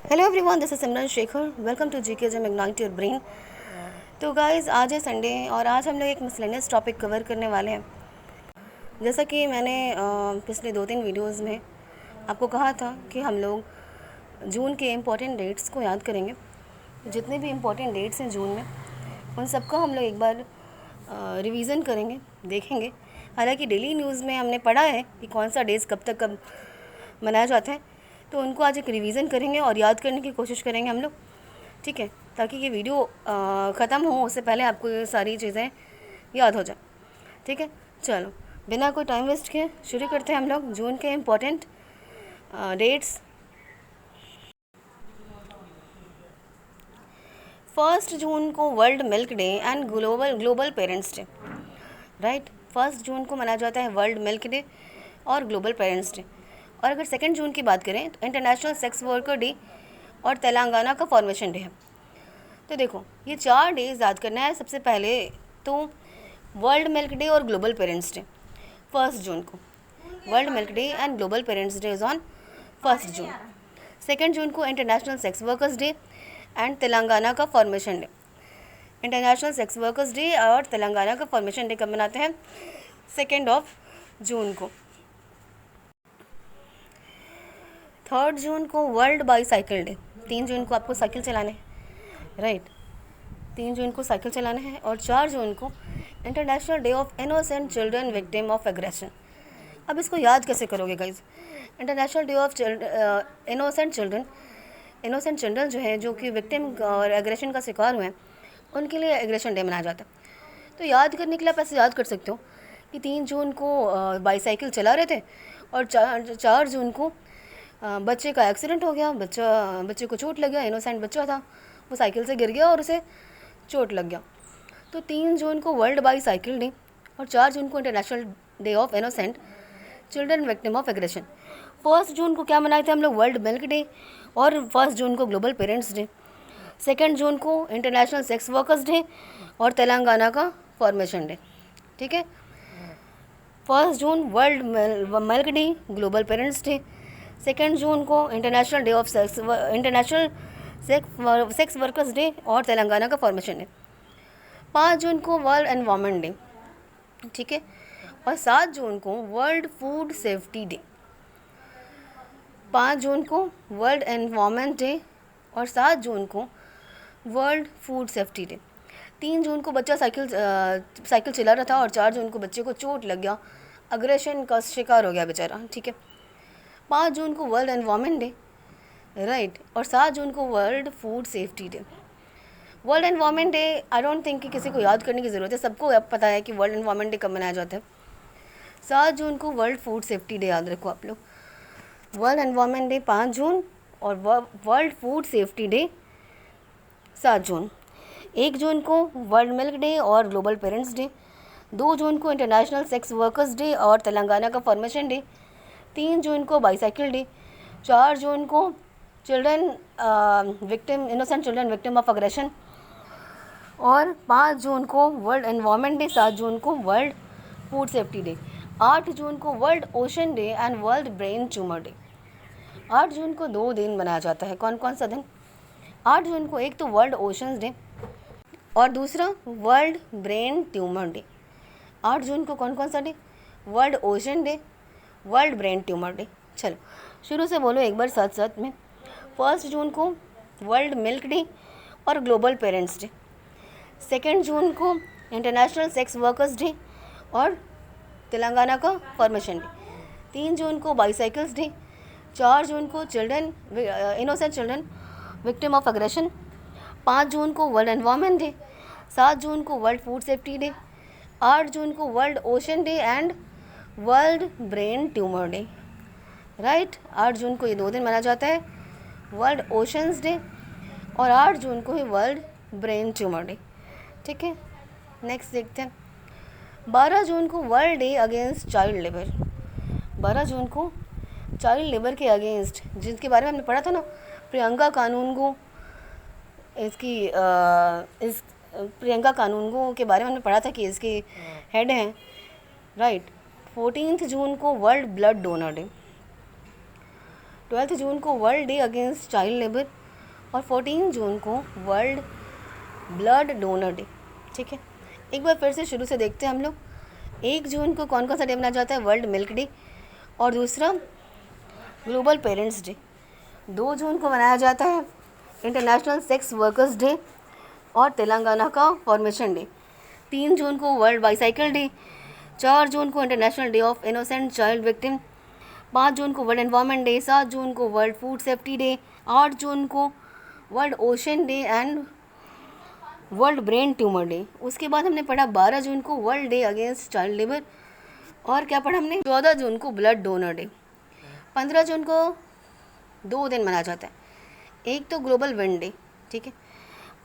Hello everyone, this is Simran Shekhar. Welcome to GK jam ignite your brain. तो guys, आज है Sunday और आज हम लोग एक मिसलेनियस टॉपिक कवर करने वाले हैं। जैसा कि मैंने पिछले 2-3 वीडियोस में आपको कहा था कि हम लोग जून के इम्पॉर्टेंट डेट्स को याद करेंगे। जितने भी इम्पॉर्टेंट डेट्स हैं जून में, उन सबका हम लोग एक बार रिवीज़न करेंगे, देखेंगे। हालांकि डेली न्यूज़ में हमने पढ़ा है कि कौन सा डेज कब तक कब मनाया जाता है, तो उनको आज एक रिवीज़न करेंगे और याद करने की कोशिश करेंगे हम लोग, ठीक है, ताकि ये वीडियो ख़त्म हो उससे पहले आपको ये सारी चीज़ें याद हो जाए। ठीक है, चलो बिना कोई टाइम वेस्ट किए शुरू करते हैं हम लोग जून के इम्पोर्टेंट डेट्स। 1 जून को world milk day and global parents day, right. 1 जून को मनाया जाता है वर्ल्ड मिल्क डे और ग्लोबल पेरेंट्स डे। और अगर 2 जून की बात करें तो इंटरनेशनल सेक्स वर्कर डे और तेलंगाना का फॉर्मेशन डे है। तो देखो, ये 4 डेज याद करना है। सबसे पहले तो वर्ल्ड मिल्क डे और ग्लोबल पेरेंट्स डे 1 जून को। World milk day and global parents day is on 1 June. 2 जून को international sex workers day and Telangana का formation day. International sex workers day और तेलंगाना का फॉर्मेशन डे कब मनाते हैं? 2 जून को। 3 जून को वर्ल्ड बाईसाइकिल डे। 3 जून को आपको साइकिल चलाने हैं, राइट। 3 जून को साइकिल चलाना है। और 4 जून को international day of innocent children victim of aggression. अब इसको याद कैसे करोगे guys? International day of innocent children जो है, जो कि विक्टिम और एग्रेशन का शिकार हुए हैं, उनके लिए एग्रेशन डे मनाया जाता है। तो याद करने के लिए आप ऐसे याद कर सकते हो कि 3 जून को बाईसाइकिल चला रहे थे और 4 जून को बच्चे का एक्सीडेंट हो गया। बच्चे को चोट लग गया। इनोसेंट बच्चा था, वो साइकिल से गिर गया और उसे चोट लग गया। तो 3 जून को वर्ल्ड बाईसाइकिल डे और 4 जून को international day of innocent children victim of aggression. 1 जून को क्या मनाए थे हम लोग? World milk day. और 1 जून को ग्लोबल पेरेंट्स डे। 2 जून को इंटरनेशनल सेक्स वर्कर्स डे और तेलंगाना का फॉर्मेशन डे। ठीक है, 1 जून world milk day, global parents day. 2 जून को international day of international sex workers day और तेलंगाना का फॉर्मेशन डे। 5 जून को वर्ल्ड एनवायरनमेंट डे, ठीक है। और 7 जून को वर्ल्ड फूड सेफ्टी डे। 5 जून को वर्ल्ड एनवायरनमेंट डे और 7 जून को वर्ल्ड फूड सेफ्टी डे। 3 जून को बच्चा साइकिल चला रहा था और 4 जून को बच्चे को चोट लग गया, अग्रेशन का शिकार हो गया बेचारा, ठीक है। 5 जून को वर्ल्ड एनवायरनमेंट डे, राइट। और 7 जून को world food safety day. World environment day I don't think कि किसी को याद करने की ज़रूरत है, सबको अब पता है कि वर्ल्ड एनवायरनमेंट डे कब मनाया जाता है। 7 जून को वर्ल्ड फूड सेफ्टी डे याद रखो आप लोग। वर्ल्ड एनवायरनमेंट डे 5 जून और वर्ल्ड फूड सेफ्टी डे 7 जून। 1 जून को वर्ल्ड मिल्क डे और ग्लोबल पेरेंट्स डे। 2 जून को इंटरनेशनल सेक्स वर्कर्स डे और तेलंगाना का फॉर्मेशन डे। 3 जून को बाईसाइकिल डे। 4 जून को innocent children victim of aggression. और 5 जून को वर्ल्ड एनवायरनमेंट डे। 7 जून को वर्ल्ड फूड सेफ्टी डे। 8 जून को world ocean day and world brain tumour day. 8 जून को 2 दिन मनाया जाता है। कौन कौन सा दिन? 8 जून को एक तो वर्ल्ड ओशंस डे और दूसरा वर्ल्ड ब्रेन ट्यूमर डे। 8 जून को कौन कौन सा day? World ocean day, world brain tumour day. चलो शुरू से बोलो एक बार साथ साथ में। 1 जून को वर्ल्ड मिल्क डे और ग्लोबल पेरेंट्स डे। 2 जून को इंटरनेशनल सेक्स वर्कर्स डे और तेलंगाना का फॉर्मेशन डे। 3 जून को बाईसाइकिल्स डे। 4 जून को innocent children victim of aggression. 5 जून को वर्ल्ड एनवायरनमेंट डे। 7 जून को वर्ल्ड फूड सेफ्टी डे। 8 जून को world ocean day and world brain tumour day, right. 8 जून को ये 2 दिन मनाया जाता है, वर्ल्ड ओशंस डे और 8 जून को ही वर्ल्ड ब्रेन ट्यूमर डे, ठीक है। नेक्स्ट देखते हैं। 12 जून को world day against child labour. 12 जून को चाइल्ड लेबर के अगेंस्ट, जिसके बारे में हमने पढ़ा था ना, प्रियंका कानूनगो, इस प्रियंका कानूनगो के बारे में हमने पढ़ा था कि इसकी हेड हैं, राइट। 14 जून को वर्ल्ड ब्लड डोनर डे। 12 जून को world day against child labour और 14 जून को वर्ल्ड ब्लड डोनर डे। ठीक है, एक बार फिर से शुरू से देखते हैं हम लोग। 1 जून को कौन कौन सा डे मनाया जाता है? वर्ल्ड मिल्क डे, और दूसरा ग्लोबल पेरेंट्स डे। 2 जून को मनाया जाता है इंटरनेशनल सेक्स वर्कर्स डे और तेलंगाना का फॉर्मेशन डे। 3 जून को वर्ल्ड बाईसाइकिल डे, 4 जून को international day of innocent child victim, 5 जून को वर्ल्ड एनवायरनमेंट डे, 7 जून को वर्ल्ड फूड सेफ्टी डे, 8 जून को world ocean day and world brain tumour day. उसके बाद हमने पढ़ा 12 जून को world day against child labour, और क्या पढ़ा हमने? 14 जून को ब्लड डोनर डे। 15 जून को 2 दिन मनाया जाता है, एक तो ग्लोबल विंड डे। ठीक है,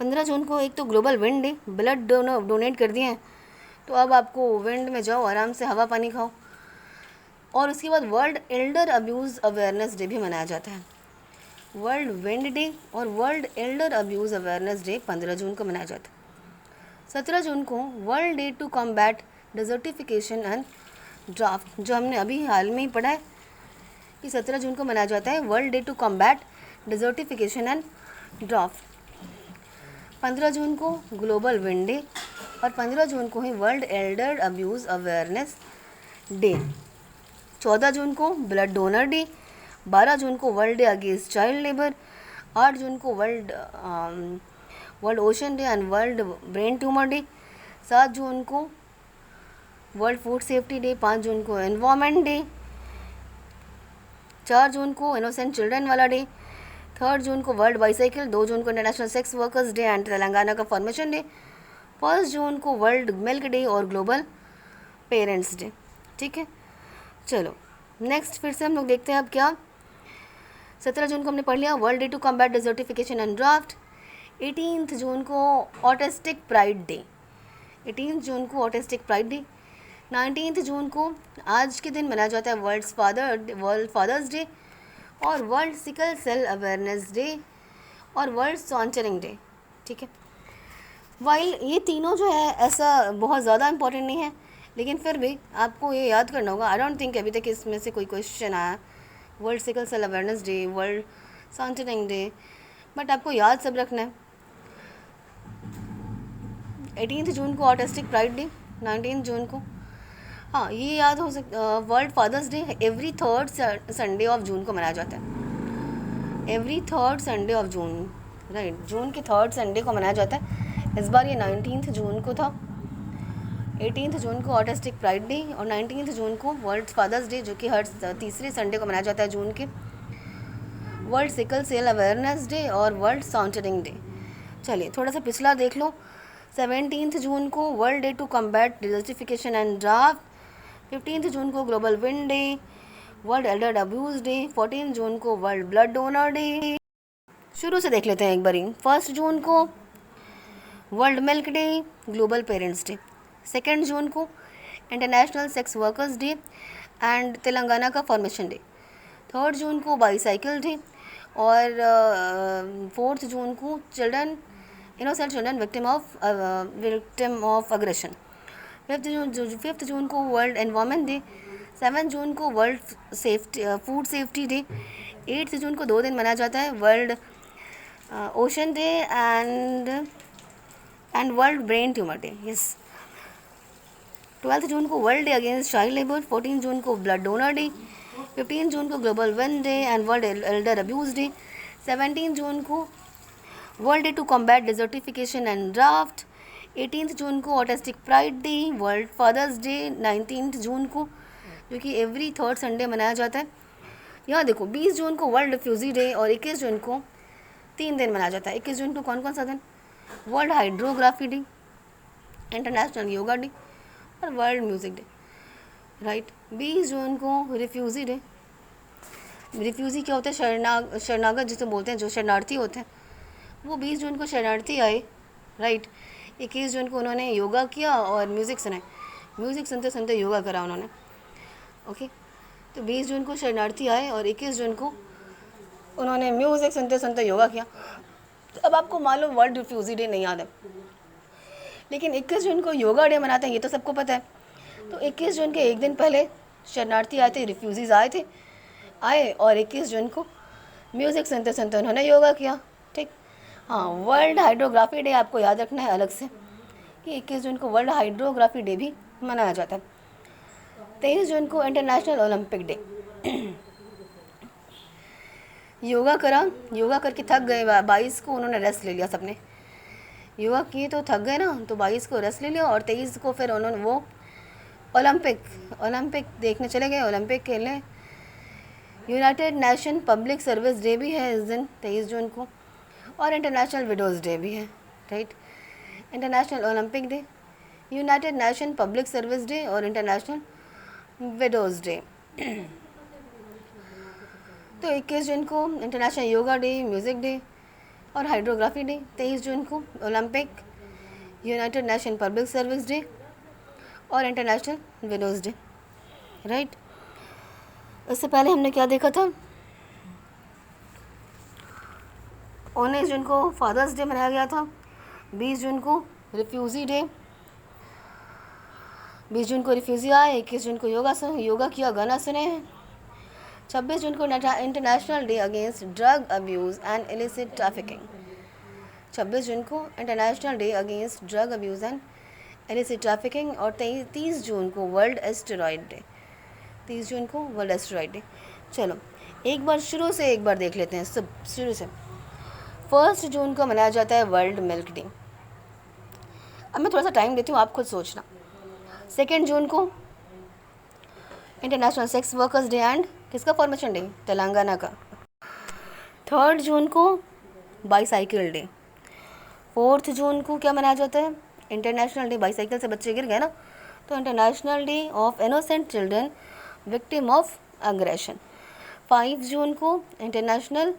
15 जून को एक तो global wind day, blood donate कर दिए हैं तो अब आपको विंड में जाओ, आराम से हवा पानी खाओ। और उसके बाद world elder abuse awareness day भी मनाया जाता है। वर्ल्ड विंड डे और world elder abuse awareness day 15 जून को मनाया जाता है। 17 जून को world day to combat desertification and drought, जो हमने अभी हाल में ही पढ़ा है कि 17 जून को मनाया जाता है world day to combat desertification and drought. 15 जून को ग्लोबल विंड डे और 15 जून को ही world elder abuse awareness day. 14 जून को ब्लड डोनर डे, 12 जून को world day against child labour, 8 जून को world ocean day and world brain tumour day, 7 जून को वर्ल्ड फूड सेफ्टी डे, 5 जून को एनवायरनमेंट डे, 4 जून को इनोसेंट चिल्ड्रन वाला डे, 3 जून को वर्ल्ड बाईसाइकिल, 2 जून को international sex workers day and Telangana का फॉर्मेशन डे, 1 जून को वर्ल्ड मिल्क डे और ग्लोबल पेरेंट्स डे। ठीक है, चलो नेक्स्ट फिर से हम लोग देखते हैं अब क्या। 17 जून को हमने पढ़ लिया world day to combat desertification and drought. 18 जून को ऑटिस्टिक प्राइड डे, 18 जून को ऑटिस्टिक प्राइड डे। 19 जून को आज के दिन मनाया जाता है वर्ल्ड फादर्स डे और world sickle cell awareness day और वर्ल्ड सॉन्चरिंग डे। ठीक है, वाइल ये तीनों जो है ऐसा बहुत ज़्यादा इंपॉर्टेंट नहीं है, लेकिन फिर भी आपको ये याद करना होगा। आई डोंट थिंक अभी तक इसमें से कोई क्वेश्चन आया। World sickle cell awareness day, world sauntering day, but आपको याद सब रखना है। 18 जून को ऑटिस्टिक प्राइड डे, 19 जून को, हाँ ये याद हो सकता, world fathers day every 3rd Sunday of June को मनाया जाता है। Every 3rd Sunday of June, right, जून के 3rd संडे को मनाया जाता है। इस बार ये 19 जून को था। 18 जून को ऑटिस्टिक प्राइड डे और 19 जून को वर्ल्ड फादर्स डे, जो कि हर तीसरे संडे को मनाया जाता है जून के। World sickle cell awareness day और वर्ल्ड सॉन्चरिंग डे। चलिए थोड़ा सा पिछला देख लो। 17 जून को world day to combat desertification and drought, 15 जून को global wind day, world elder abuse day, 14 जून को वर्ल्ड ब्लड डोनर डे। शुरू से देख लेते हैं एक बारी। 1 जून को world milk day, global parents day. 2 जून को international sex workers day and Telangana का फॉर्मेशन डे। 3 जून को बाईसाइकिल डे और 4 जून को innocent children victim of aggression. 5 जून को वर्ल्ड एनवायरनमेंट डे। 7 जून को वर्ल्ड फूड सेफ्टी डे। 8 जून को 2 दिन मनाया जाता है, world ocean day and world brain tumour day. Yes. 12 जून को world day against child labour. 14 जून को ब्लड डोनर डे। 15 जून को global wind day and world elder abuse day. 17 जून को world day to combat desertification and drought. 18 जून को autistic pride day, world fathers day. 19 जून को, जो कि एवरी 3rd संडे मनाया जाता है। यहाँ देखो 20 जून को वर्ल्ड रिफ्यूजी डे और 21 जून को 3 दिन मनाया जाता है। 21 जून को कौन कौन सा दिन? World hydrography day, international yoga day और वर्ल्ड म्यूज़िक डे, राइट। 20 जून को रिफ्यूज़ी डे। रिफ्यूज़ी क्या होता है? शरणागत जिसे बोलते हैं, जो शरणार्थी होते हैं, वो 20 जून को शरणार्थी आए, राइट। 21 जून को उन्होंने योगा किया और म्यूज़िक सुनाए। म्यूज़िक सुनते सुनते योगा करा उन्होंने, ओके। तो 20 जून को शरणार्थी आए और 21 जून को उन्होंने म्यूज़िक सुनते सुनते योगा किया। तो अब आपको मालूम वर्ल्ड रिफ्यूज़ी डे नहीं याद है, लेकिन 21 जून को योगा डे मनाते हैं, ये तो सबको पता है। तो 21 जून के एक दिन पहले शरणार्थी आए थे, रिफ्यूज़ीज़ आए थे आए और 21 जून को म्यूज़िक सुनते सुनते उन्होंने योगा किया। ठीक। हाँ, वर्ल्ड हाइड्रोग्राफी डे आपको याद रखना है अलग से कि 21 जून को वर्ल्ड हाइड्रोग्राफी डे भी मनाया जाता है। 23 जून को इंटरनेशनल ओलंपिक डे। योगा करा, योगा करके थक गए, 22 को उन्होंने रेस्ट ले लिया। सबने योगा किए तो थक गए ना, तो 22 को रेस्ट ले लिया और 23 को फिर उन्होंने वो ओलंपिक देखने चले गए, ओलंपिक खेलने। United nation public service day भी है इस दिन 23 जून को, और इंटरनेशनल विडोज़ डे भी है। Right, international Olympic day, United nation public service day और इंटरनेशनल विडोज़ डे। तो 21 जून को international yoga day, music day और हाइड्रोग्राफी डे। 23 जून को Olympic, United nation public service day और इंटरनेशनल विडोज़ डे। राइट, इससे पहले हमने क्या देखा था? 19 जून को फादर्स डे मनाया गया था। 20 जून को रिफ्यूज़ी डे, 20 जून को रिफ्यूज़ी आए। 21 जून को योगा किया, गाना सुने। 26 जून को international day against drug abuse and illicit trafficking. 26 जून को international day against drug abuse and illicit trafficking. और 30 जून को वर्ल्ड एस्टेरॉयड डे। 30 जून को वर्ल्ड एस्टेरॉयड डे। चलो एक बार शुरू से एक बार देख लेते हैं, सब शुरू से। 1 जून को मनाया जाता है वर्ल्ड मिल्क डे। अब मैं थोड़ा सा टाइम देती हूँ, आप खुद सोचना। 2 जून को international sex workers day and किसका फॉर्मेशन डे? तेलंगाना का। 3 जून को बाईसाइकिल डे। 4 जून को क्या मनाया जाता है? इंटरनेशनल डे, बाईसाइकिल से बच्चे गिर गए ना, तो international day of innocent children victim of aggression. 5 जून को इंटरनेशनल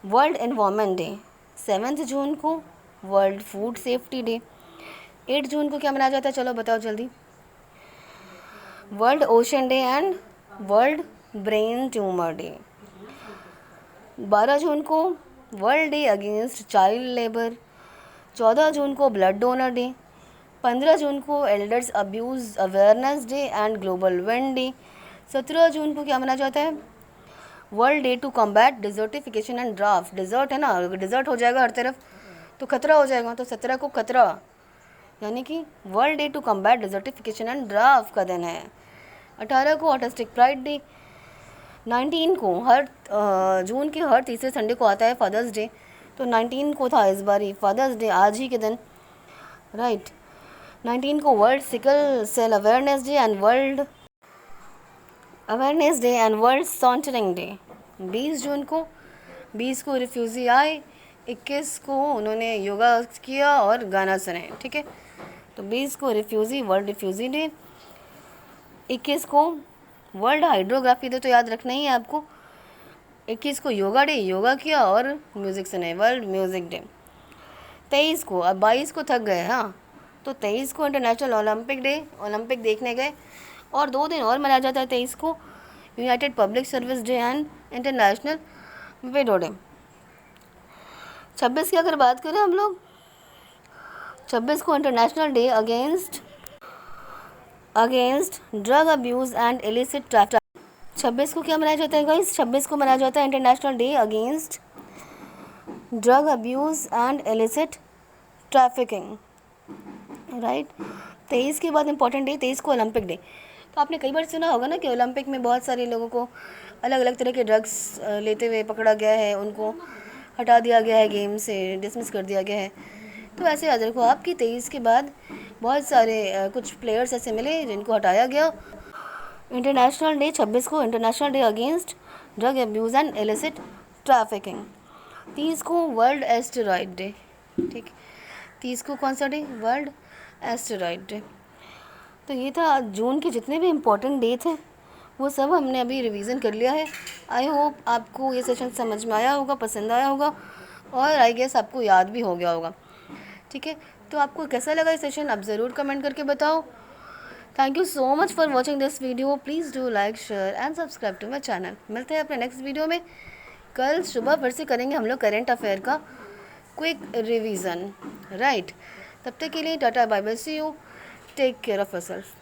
वर्ल्ड एनवायरनमेंट डे। 7 जून को वर्ल्ड फूड सेफ्टी डे। 8 जून को क्या मनाया जाता है? चलो बताओ जल्दी। World ocean day and world brain tumour day. 12 जून को world day against child labour. 14 जून को ब्लड डोनर डे। 15 जून को elders abuse awareness day and global wind day. 17 जून को क्या मनाया जाता है? World day to combat desertification and drought. Desert है ना, अगर डिजर्ट हो जाएगा हर तरफ तो खतरा हो जाएगा, तो 17 को खतरा, यानी कि world day to combat desertification and drought का दिन है। 18 को ऑटिस्टिक प्राइड डे। 19 को हर जून के हर तीसरे संडे को आता है फादर्स डे, तो 19 को था इस बार ही फादर्स डे, आज ही के दिन। राइट, 19 को world sickle cell awareness day and world sauntering day. 20 को रिफ्यूज़ी आए। 21 को उन्होंने योगा किया और गाना सुने। ठीक है, तो 20 को रिफ्यूज़ी, वर्ल्ड रिफ्यूज़ी डे। 21 को वर्ल्ड हाइड्रोग्राफी डे, तो याद रखना ही है आपको। 21 को योगा डे, योगा किया और म्यूज़िक सुने, वर्ल्ड म्यूज़िक डे। 23 को, अब 22 को थक गए, हाँ, तो 23 को इंटरनेशनल ओलंपिक डे, ओलंपिक देखने गए। और 2 दिन और मनाया जाता है 23 को, United public service day and international window day. 26 की अगर बात करें हम लोग, 26 को international day against drug abuse and illicit trafficking. 26 को क्या मनाया जाता है गाइस? 26 को मनाया जाता है international day against drug abuse and illicit trafficking. Right, 23 के बाद इंपॉर्टेंट डे, 23 को ओलंपिक डे। तो आपने कई बार सुना होगा ना कि ओलंपिक में बहुत सारे लोगों को अलग अलग तरह के ड्रग्स लेते हुए पकड़ा गया है, उनको हटा दिया गया है, गेम से डिसमिस कर दिया गया है। तो ऐसे याद रखो आपकी 23 के बाद बहुत सारे कुछ प्लेयर्स ऐसे मिले जिनको हटाया गया। इंटरनेशनल डे 26 को international day against drug abuse and illicit trafficking. 30 को वर्ल्ड एस्टेरॉयड डे। ठीक, 30 को कौन सा डे? World asteroid day. तो ये था जून के जितने भी इम्पोर्टेंट डे थे वो सब हमने अभी रिवीजन कर लिया है। आई होप आपको ये सेशन समझ में आया होगा, पसंद आया होगा और आई गेस आपको याद भी हो गया होगा। ठीक है, तो आपको कैसा लगा ये सेशन आप ज़रूर कमेंट करके बताओ। Thank you so much for watching this video. Please do like, share and subscribe to my channel. मिलते हैं अपने नेक्स्ट वीडियो में। कल सुबह फिर से करेंगे हम लोग करेंट अफेयर का क्विक रिवीजन। राइट, तब तक के लिए tata, bye bye, see you, take care of yourself.